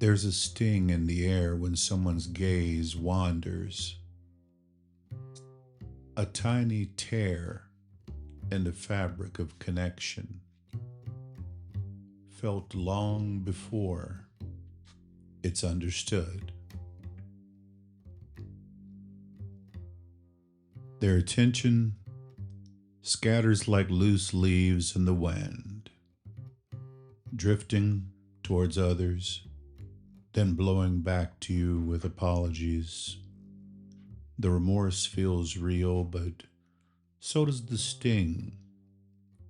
There's a sting in the air when someone's gaze wanders, a tiny tear in the fabric of connection, felt long before it's understood. Their attention scatters like loose leaves in the wind, drifting towards others, then blowing back to you with apologies. The remorse feels real, but so does the sting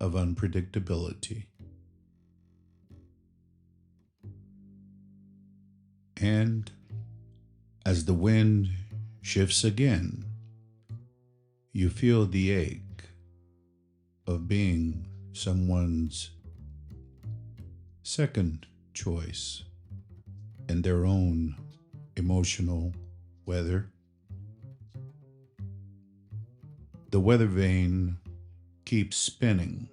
of unpredictability. And as the wind shifts again, you feel the ache of being someone's second choice in their own emotional weather. The weather vane keeps spinning,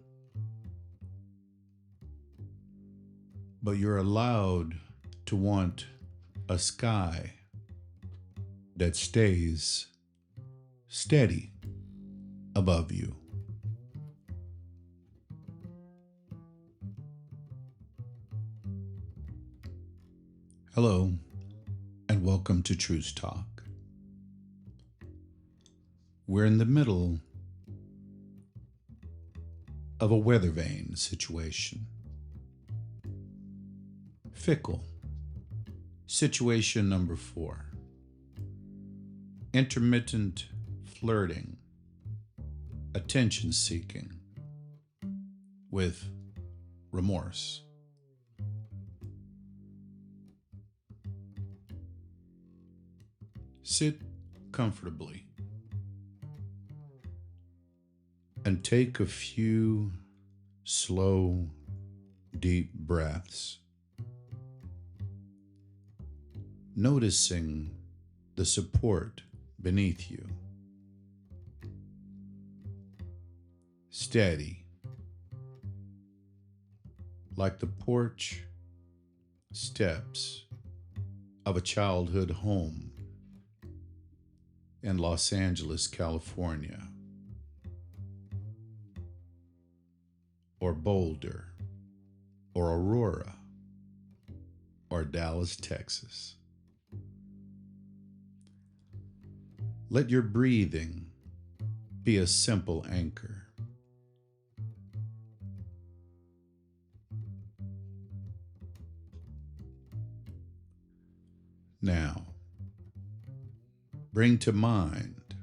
but you're allowed to want a sky that stays steady above you. Hello, and welcome to Truth Talk. We're in the middle of a Weathervane situation. Fickle. Situation number 4. Intermittent flirting, attention seeking with remorse. Sit comfortably and take a few slow, deep breaths, noticing the support beneath you. Steady, like the porch steps of a childhood home in Los Angeles, California, or Boulder, or Aurora, or Dallas, Texas. Let your breathing be a simple anchor. Now, bring to mind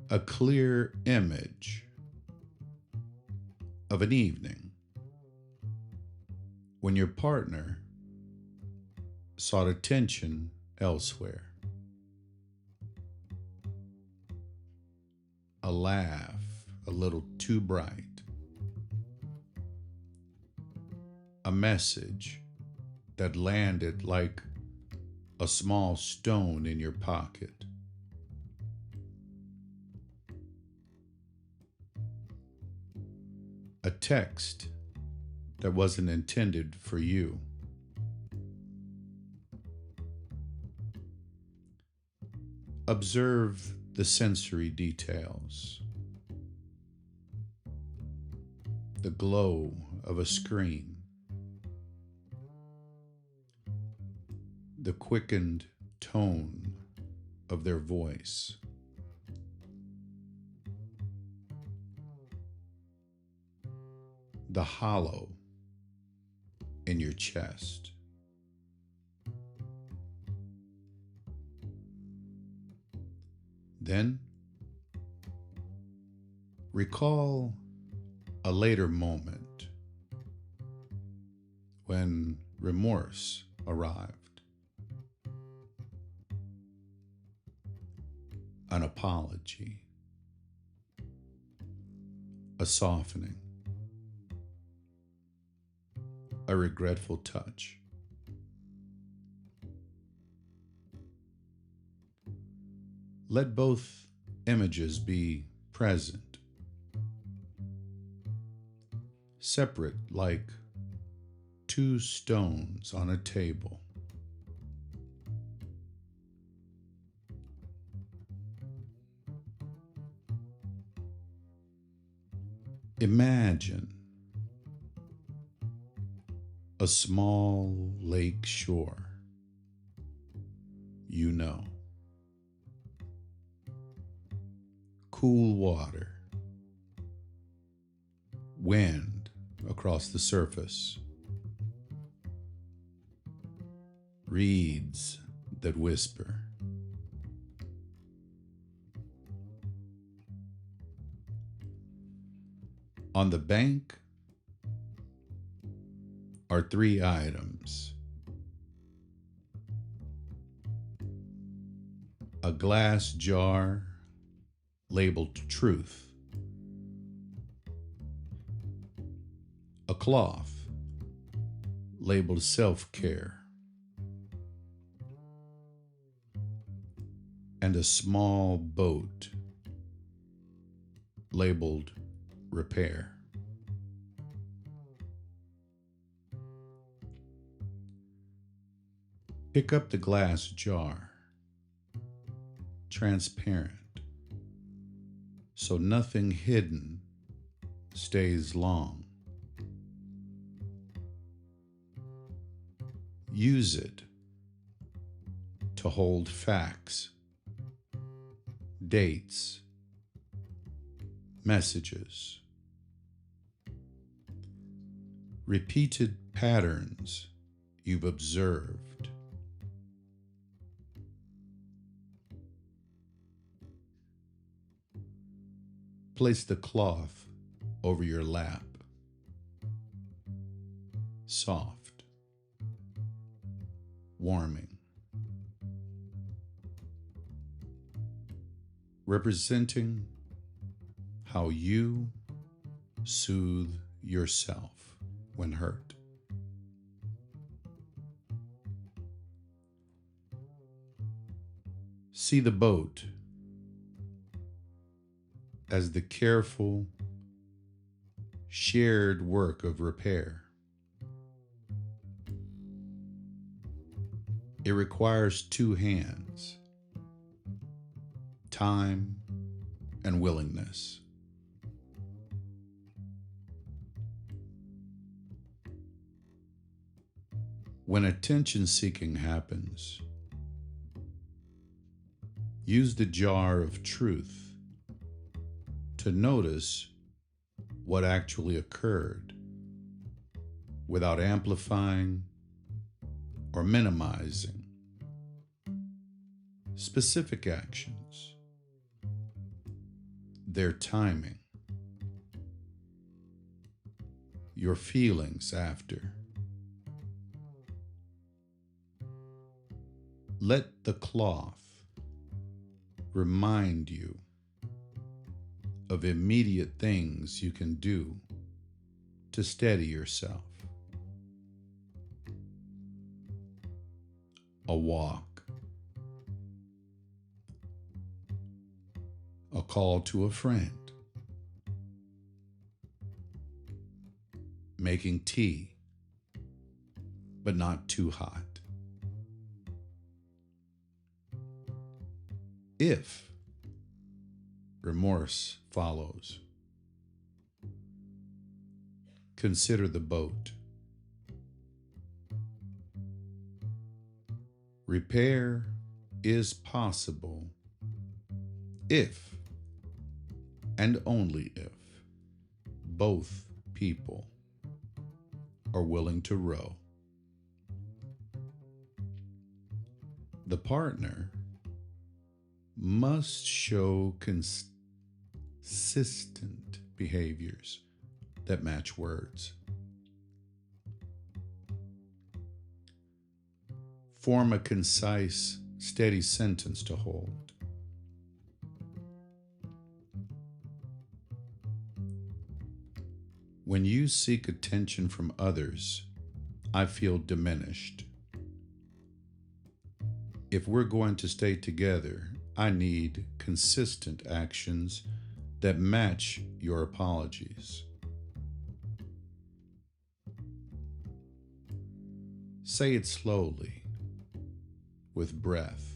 a clear image of an evening when your partner sought attention elsewhere. A laugh a little too bright, a message that landed like a small stone in your pocket. A text that wasn't intended for you. Observe the sensory details. The glow of a screen. The quickened tone of their voice. The hollow in your chest. Then, recall a later moment when remorse arrived. An apology, a softening, a regretful touch. Let both images be present, separate like two stones on a table. Imagine a small lake shore, you know. Cool water, wind across the surface, reeds that whisper. On the bank are three items: a glass jar labeled truth, a cloth labeled self-care, and a small boat labeled repair. Pick up the glass jar, transparent, so nothing hidden stays long. Use it to hold facts, dates, messages, repeated patterns you've observed. Place the cloth over your lap, soft, warming, representing how you soothe yourself when hurt. See the boat as the careful, shared work of repair. It requires two hands, time and willingness. When attention-seeking happens, use the jar of truth to notice what actually occurred without amplifying or minimizing specific actions, their timing, your feelings after. Let the cloth remind you of immediate things you can do to steady yourself. A walk, a call to a friend, making tea, but not too hot. If remorse follows, consider the boat. Repair is possible if, and only if, both people are willing to row. The partner must show consistent behaviors that match words. Form a concise, steady sentence to hold. When you seek attention from others, I feel diminished. If we're going to stay together, I need consistent actions that match your apologies. Say it slowly, with breath.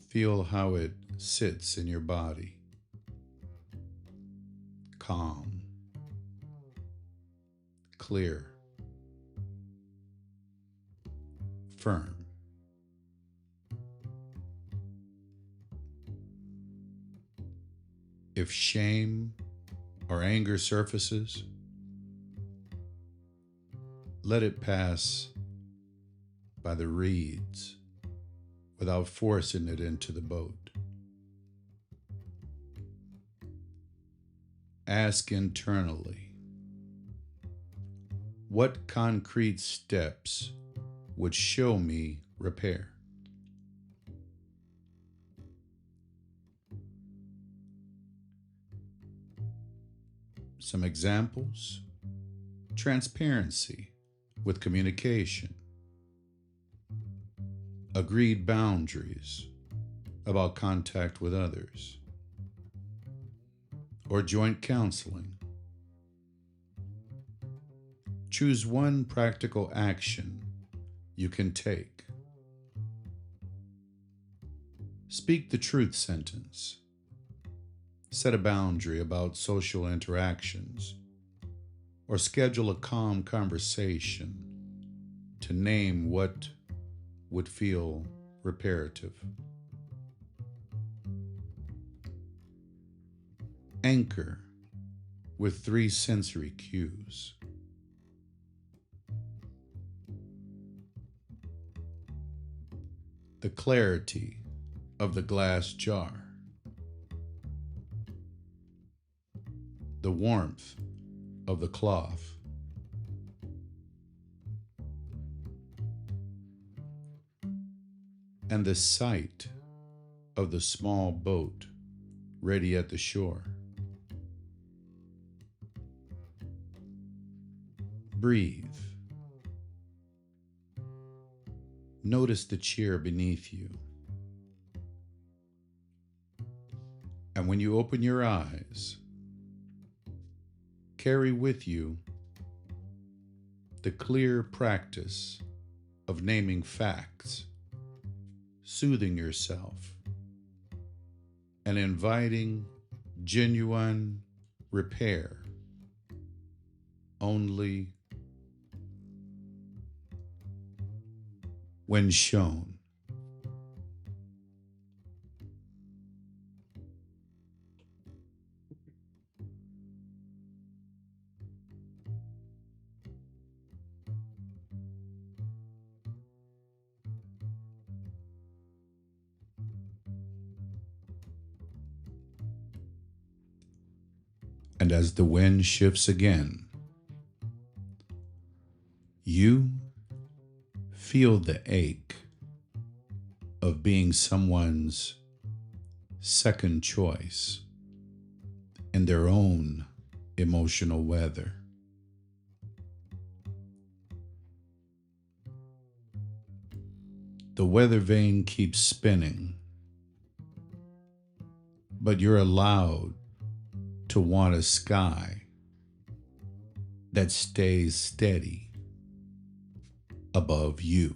Feel how it sits in your body. Calm, clear, firm. If shame or anger surfaces, let it pass by the reeds without forcing it into the boat. Ask internally, what concrete steps would show me repair? Some examples: transparency with communication, agreed boundaries about contact with others, or joint counseling. Choose one practical action you can take. Speak the truth sentence. Set a boundary about social interactions, or schedule a calm conversation to name what would feel reparative. Anchor with 3 sensory cues. The clarity of the glass jar. The warmth of the cloth. And the sight of the small boat ready at the shore. Breathe. Notice the chair beneath you. And when you open your eyes, carry with you the clear practice of naming facts, soothing yourself, and inviting genuine repair only when shown. And as the wind shifts again, you feel the ache of being someone's second choice in their own emotional weather. The weather vane keeps spinning, but you're allowed to want a sky that stays steady above you.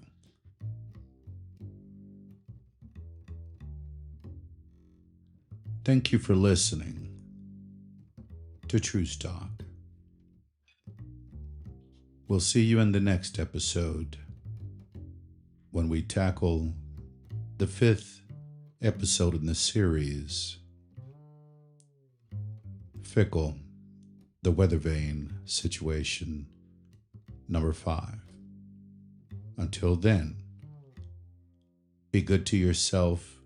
Thank you for listening to True Talk. We'll see you in the next episode when we tackle the 5th episode in the series, Fickle, the Weathervane situation, number 5. Until then, be good to yourself,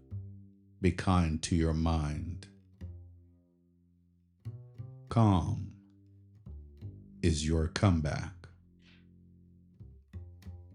be kind to your mind. Calm is your comeback.